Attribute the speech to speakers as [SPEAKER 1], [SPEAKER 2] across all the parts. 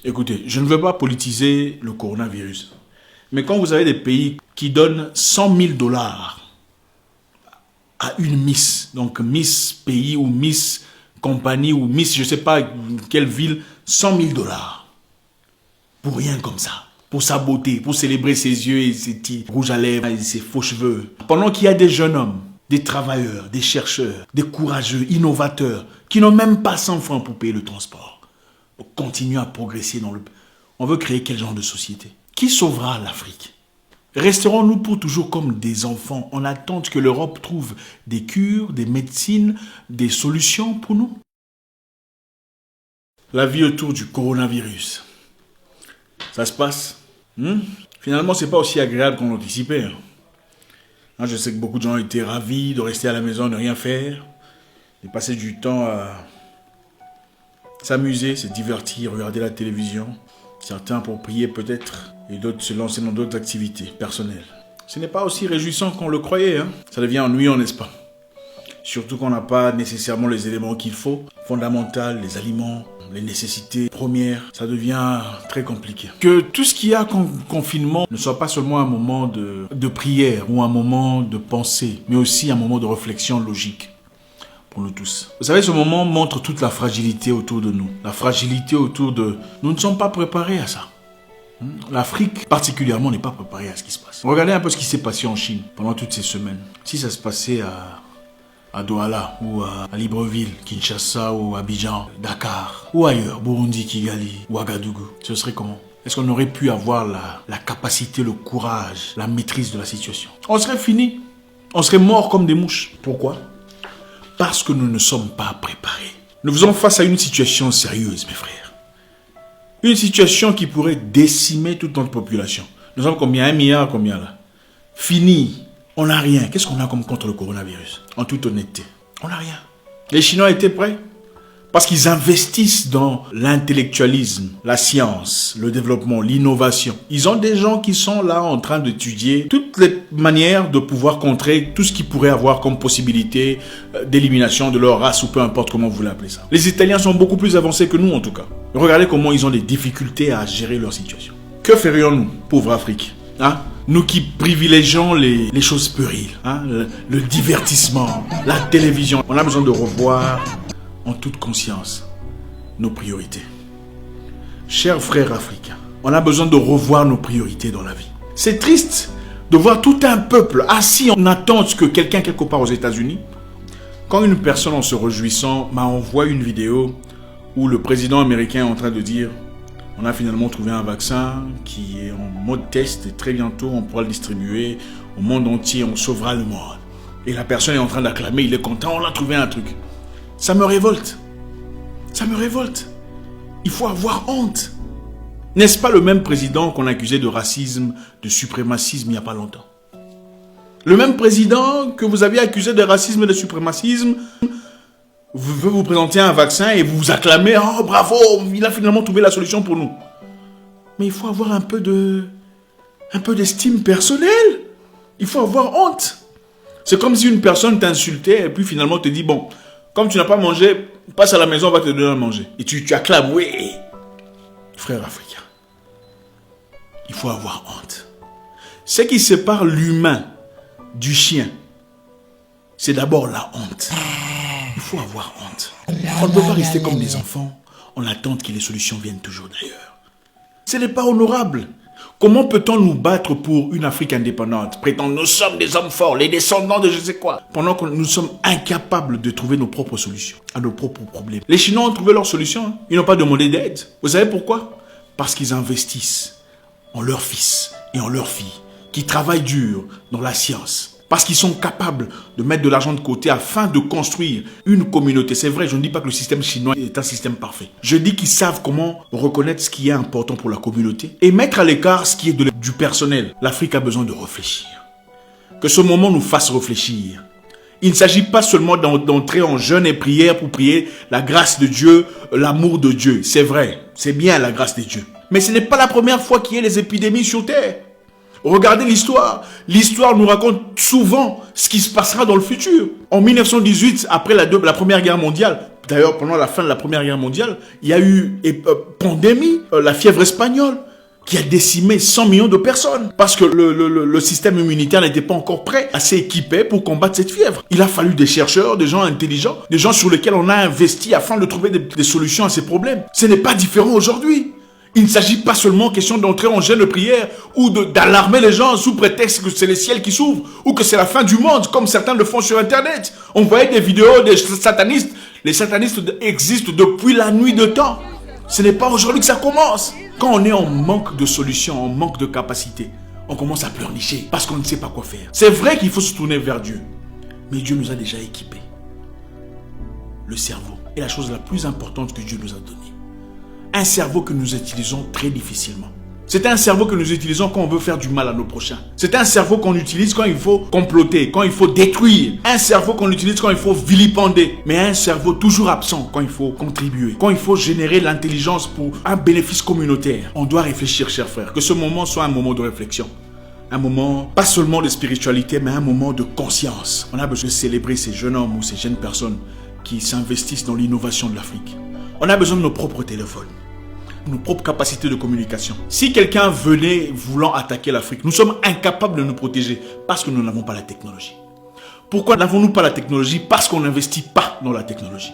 [SPEAKER 1] Écoutez, je ne veux pas politiser le coronavirus. Mais quand vous avez des pays qui donnent 100 000 dollars à une Miss, donc Miss pays ou Miss compagnie ou Miss je ne sais pas quelle ville, 100 000 dollars. Pour rien comme ça. Pour sa beauté, pour célébrer ses yeux et ses petits rouges à lèvres et ses faux cheveux. Pendant qu'il y a des jeunes hommes, des travailleurs, des chercheurs, des courageux, innovateurs, qui n'ont même pas 100 francs pour payer le transport. On continue à progresser dans le... On veut créer quel genre de société? Qui sauvera l'Afrique? Resterons-nous pour toujours comme des enfants en attente que l'Europe trouve des cures, des médecines, des solutions pour nous? La vie autour du coronavirus. Ça se passe. Finalement, c'est pas aussi agréable qu'on l'anticipait. Je sais que beaucoup de gens étaient ravis de rester à la maison, de rien faire, de passer du temps à s'amuser, se divertir, regarder la télévision. Certains pour prier peut-être, et d'autres se lancer dans d'autres activités personnelles. Ce n'est pas aussi réjouissant qu'on le croyait. Ça devient ennuyant, n'est-ce pas? Surtout qu'on n'a pas nécessairement les éléments qu'il faut, fondamentaux, les aliments, les nécessités premières, ça devient très compliqué. Que tout ce qu'il y a comme confinement ne soit pas seulement un moment de prière ou un moment de pensée, mais aussi un moment de réflexion logique pour nous tous. Vous savez, ce moment montre toute la fragilité autour de nous. La fragilité autour de... Nous ne sommes pas préparés à ça. L'Afrique, particulièrement, n'est pas préparée à ce qui se passe. Regardez un peu ce qui s'est passé en Chine pendant toutes ces semaines. Si ça se passait à Douala, ou à Libreville, Kinshasa, ou Abidjan, Dakar, ou ailleurs, Burundi, Kigali, Ouagadougou, ce serait comment? Est-ce qu'on aurait pu avoir la capacité, le courage, la maîtrise de la situation? On serait fini. On serait morts comme des mouches. Pourquoi? Parce que nous ne sommes pas préparés. Nous faisons face à une situation sérieuse, mes frères. Une situation qui pourrait décimer toute notre population. Nous sommes combien? 1 milliard, combien là? Fini. On n'a rien. Qu'est-ce qu'on a comme contre le coronavirus? En toute honnêteté, on n'a rien. Les Chinois étaient prêts parce qu'ils investissent dans l'intellectualisme, la science, le développement, l'innovation. Ils ont des gens qui sont là en train d'étudier toutes les manières de pouvoir contrer tout ce qui pourrait avoir comme possibilité d'élimination de leur race ou peu importe comment vous voulez appeler ça. Les Italiens sont beaucoup plus avancés que nous en tout cas. Regardez comment ils ont des difficultés à gérer leur situation. Que ferions-nous, pauvre Afrique? Nous qui privilégions les choses puériles, le divertissement, la télévision. On a besoin de revoir en toute conscience nos priorités. Chers frères africains, on a besoin de revoir nos priorités dans la vie. C'est triste de voir tout un peuple assis en attente que quelqu'un quelque part aux États-Unis, quand une personne en se réjouissant m'a envoyé une vidéo où le président américain est en train de dire: on a finalement trouvé un vaccin qui est en mode test et très bientôt on pourra le distribuer au monde entier, on sauvera le monde. Et la personne est en train d'acclamer, il est content, on a trouvé un truc. Ça me révolte. Ça me révolte. Il faut avoir honte. N'est-ce pas le même président qu'on accusait de racisme, de suprémacisme il n'y a pas longtemps? Le même président que vous aviez accusé de racisme et de suprémacisme veut vous présenter un vaccin et vous vous acclamez: oh bravo, il a finalement trouvé la solution pour nous. Mais il faut avoir un peu d'estime personnelle. Il faut avoir honte. C'est comme si une personne t'insultait et puis finalement te dit: bon, comme tu n'as pas mangé, passe à la maison, on va te donner à manger. Et tu acclames: oui. Frère africain, il faut avoir honte. Ce qui sépare l'humain du chien, c'est d'abord la honte. Il faut avoir honte. On ne peut pas rester comme des enfants en attente que les solutions viennent toujours d'ailleurs. Ce n'est pas honorable. Comment peut-on nous battre pour une Afrique indépendante, prétendre nous sommes des hommes forts, les descendants de je sais quoi, pendant que nous sommes incapables de trouver nos propres solutions à nos propres problèmes? Les Chinois ont trouvé leur solution. Ils n'ont pas demandé d'aide. Vous savez pourquoi? Parce qu'ils investissent en leurs fils et en leurs filles, qui travaillent dur dans la science. Parce qu'ils sont capables de mettre de l'argent de côté afin de construire une communauté. C'est vrai, je ne dis pas que le système chinois est un système parfait. Je dis qu'ils savent comment reconnaître ce qui est important pour la communauté et mettre à l'écart ce qui est du personnel. L'Afrique a besoin de réfléchir. Que ce moment nous fasse réfléchir. Il ne s'agit pas seulement d'entrer en jeûne et prière pour prier la grâce de Dieu, l'amour de Dieu. C'est vrai, c'est bien la grâce de Dieu. Mais ce n'est pas la première fois qu'il y a des épidémies sur Terre. Regardez l'histoire. L'histoire nous raconte souvent ce qui se passera dans le futur. En 1918, après la Première Guerre mondiale, D'ailleurs, pendant la fin de la Première Guerre mondiale, il y a eu pandémie, la fièvre espagnole, qui a décimé 100 millions de personnes parce que le système immunitaire n'était pas encore prêt, assez équipé pour combattre cette fièvre. Il a fallu des chercheurs, des gens intelligents, des gens sur lesquels on a investi afin de trouver des solutions à ces problèmes. Ce n'est pas différent aujourd'hui. Il ne s'agit pas seulement question d'entrer en jeûne de prière ou d'alarmer les gens sous prétexte que c'est le ciel qui s'ouvre ou que c'est la fin du monde, comme certains le font sur Internet. On voyait des vidéos des satanistes. Les satanistes existent depuis la nuit de temps. Ce n'est pas aujourd'hui que ça commence. Quand on est en manque de solutions, en manque de capacité, on commence à pleurnicher parce qu'on ne sait pas quoi faire. C'est vrai qu'il faut se tourner vers Dieu. Mais Dieu nous a déjà équipés. Le cerveau est la chose la plus importante que Dieu nous a donnée. Un cerveau que nous utilisons très difficilement. C'est un cerveau que nous utilisons quand on veut faire du mal à nos prochains. C'est un cerveau qu'on utilise quand il faut comploter, quand il faut détruire. Un cerveau qu'on utilise quand il faut vilipender. Mais un cerveau toujours absent quand il faut contribuer. Quand il faut générer l'intelligence pour un bénéfice communautaire. On doit réfléchir, chers frères. Que ce moment soit un moment de réflexion. Un moment, pas seulement de spiritualité, mais un moment de conscience. On a besoin de célébrer ces jeunes hommes ou ces jeunes personnes qui s'investissent dans l'innovation de l'Afrique. On a besoin de nos propres téléphones. Nos propres capacités de communication. Si quelqu'un venait voulant attaquer l'Afrique, nous sommes incapables de nous protéger parce que nous n'avons pas la technologie. Pourquoi n'avons-nous pas la technologie? Parce qu'on n'investit pas dans la technologie.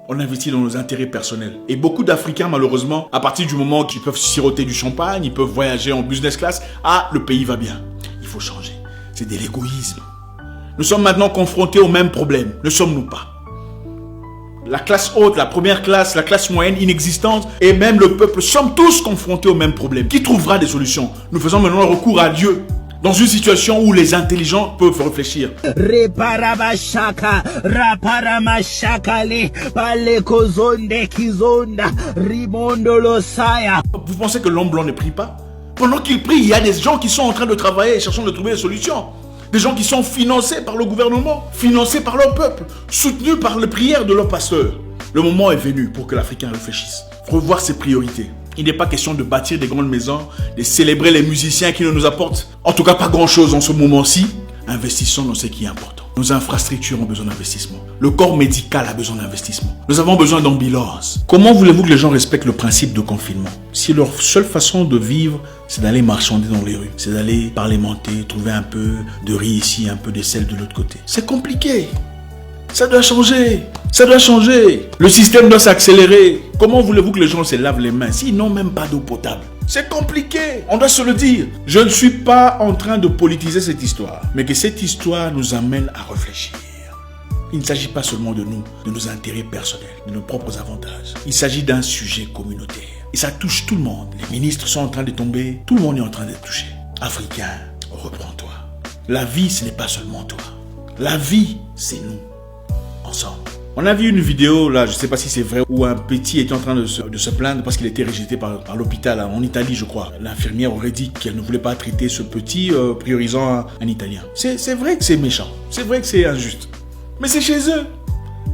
[SPEAKER 1] On investit dans nos intérêts personnels. Et beaucoup d'Africains, malheureusement, à partir du moment qu'ils peuvent siroter du champagne, ils peuvent voyager en business class, le pays va bien. Il faut changer. C'est de l'égoïsme. Nous sommes maintenant confrontés aux mêmes problèmes. Ne sommes-nous pas? La classe haute, la première classe, la classe moyenne inexistante et même le peuple sommes tous confrontés aux mêmes problèmes. Qui trouvera des solutions? Nous faisons maintenant recours à Dieu dans une situation où les intelligents peuvent réfléchir. Vous pensez que l'homme blanc ne prie pas? Pendant qu'il prie, il y a des gens qui sont en train de travailler, cherchant de trouver des solutions. Des gens qui sont financés par le gouvernement, financés par leur peuple, soutenus par les prières de leurs pasteurs. Le moment est venu pour que l'Africain réfléchisse, revoir ses priorités. Il n'est pas question de bâtir des grandes maisons, de célébrer les musiciens qui ne nous apportent en tout cas pas grand-chose en ce moment-ci. Investissons dans ce qui est important. Nos infrastructures ont besoin d'investissement. Le corps médical a besoin d'investissement. Nous avons besoin d'ambulances. Comment voulez-vous que les gens respectent le principe de confinement si leur seule façon de vivre, c'est d'aller marchander dans les rues, c'est d'aller parlementer, trouver un peu de riz ici, un peu de sel de l'autre côté? C'est compliqué. Ça doit changer. Ça doit changer. Le système doit s'accélérer. Comment voulez-vous que les gens se lavent les mains s'ils n'ont même pas d'eau potable? C'est compliqué, on doit se le dire. Je ne suis pas en train de politiser cette histoire, mais que cette histoire nous amène à réfléchir. Il ne s'agit pas seulement de nous, de nos intérêts personnels, de nos propres avantages. Il s'agit d'un sujet communautaire. Et ça touche tout le monde. Les ministres sont en train de tomber, tout le monde est en train d'être touché. Africain, reprends-toi. La vie, ce n'est pas seulement toi. La vie, c'est nous, ensemble. On a vu une vidéo, là, je ne sais pas si c'est vrai, où un petit était en train de se plaindre parce qu'il était rejeté par l'hôpital, en Italie, je crois. L'infirmière aurait dit qu'elle ne voulait pas traiter ce petit, priorisant un Italien. C'est vrai que c'est méchant, c'est vrai que c'est injuste. Mais c'est chez eux,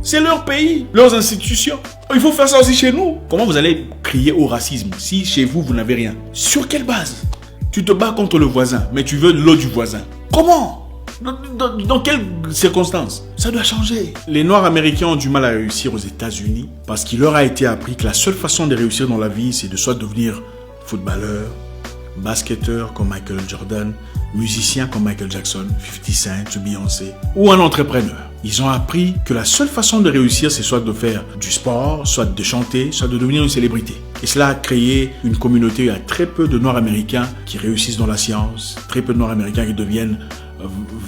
[SPEAKER 1] c'est leur pays, leurs institutions. Il faut faire ça aussi chez nous. Comment vous allez crier au racisme si chez vous, vous n'avez rien? Sur quelle base? Tu te bats contre le voisin, mais tu veux l'eau du voisin. Comment? Dans quelles circonstances? Ça doit changer. Les Noirs américains ont du mal à réussir aux États-Unis parce qu'il leur a été appris que la seule façon de réussir dans la vie, c'est de soit devenir footballeur, basketteur comme Michael Jordan, musicien comme Michael Jackson, 50 Cent, Beyoncé, ou un entrepreneur. Ils ont appris que la seule façon de réussir, c'est soit de faire du sport, soit de chanter, soit de devenir une célébrité. Et cela a créé une communauté. Il y a très peu de Noirs américains qui réussissent dans la science, très peu de Noirs américains qui deviennent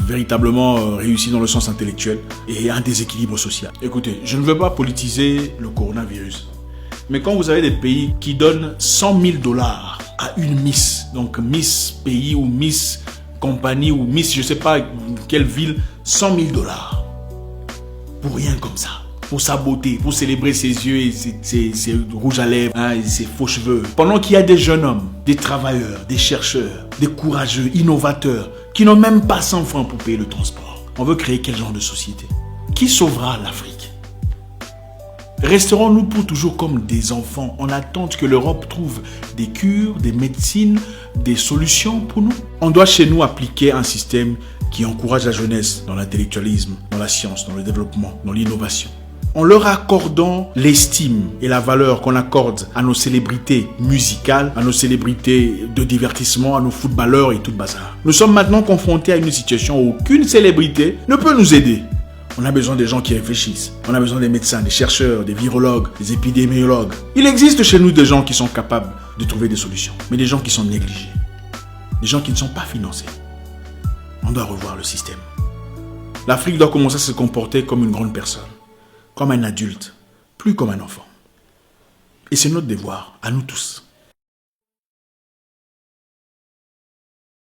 [SPEAKER 1] véritablement réussi dans le sens intellectuel et un déséquilibre social. Écoutez, je ne veux pas politiser le coronavirus, mais quand vous avez des pays qui donnent 100 000 $ à une Miss, donc Miss pays ou Miss compagnie ou Miss je ne sais pas quelle ville, 100 000 $, pour rien comme ça, pour sa beauté, pour célébrer ses yeux et ses rouges à lèvres, et ses faux cheveux, pendant qu'il y a des jeunes hommes, des travailleurs, des chercheurs, des courageux, innovateurs, qui n'ont même pas 100 francs pour payer le transport. On veut créer quel genre de société? Qui sauvera l'Afrique? Resterons-nous pour toujours comme des enfants en attente que l'Europe trouve des cures, des médecines, des solutions pour nous? On doit chez nous appliquer un système qui encourage la jeunesse dans l'intellectualisme, dans la science, dans le développement, dans l'innovation. en leur accordant l'estime et la valeur qu'on accorde à nos célébrités musicales, à nos célébrités de divertissement, à nos footballeurs et tout le bazar. Nous sommes maintenant confrontés à une situation où aucune célébrité ne peut nous aider. On a besoin des gens qui réfléchissent. On a besoin des médecins, des chercheurs, des virologues, des épidémiologues. Il existe chez nous des gens qui sont capables de trouver des solutions, mais des gens qui sont négligés, des gens qui ne sont pas financés. On doit revoir le système. L'Afrique doit commencer à se comporter comme une grande personne, comme un adulte, plus comme un enfant. Et c'est notre devoir, à nous tous.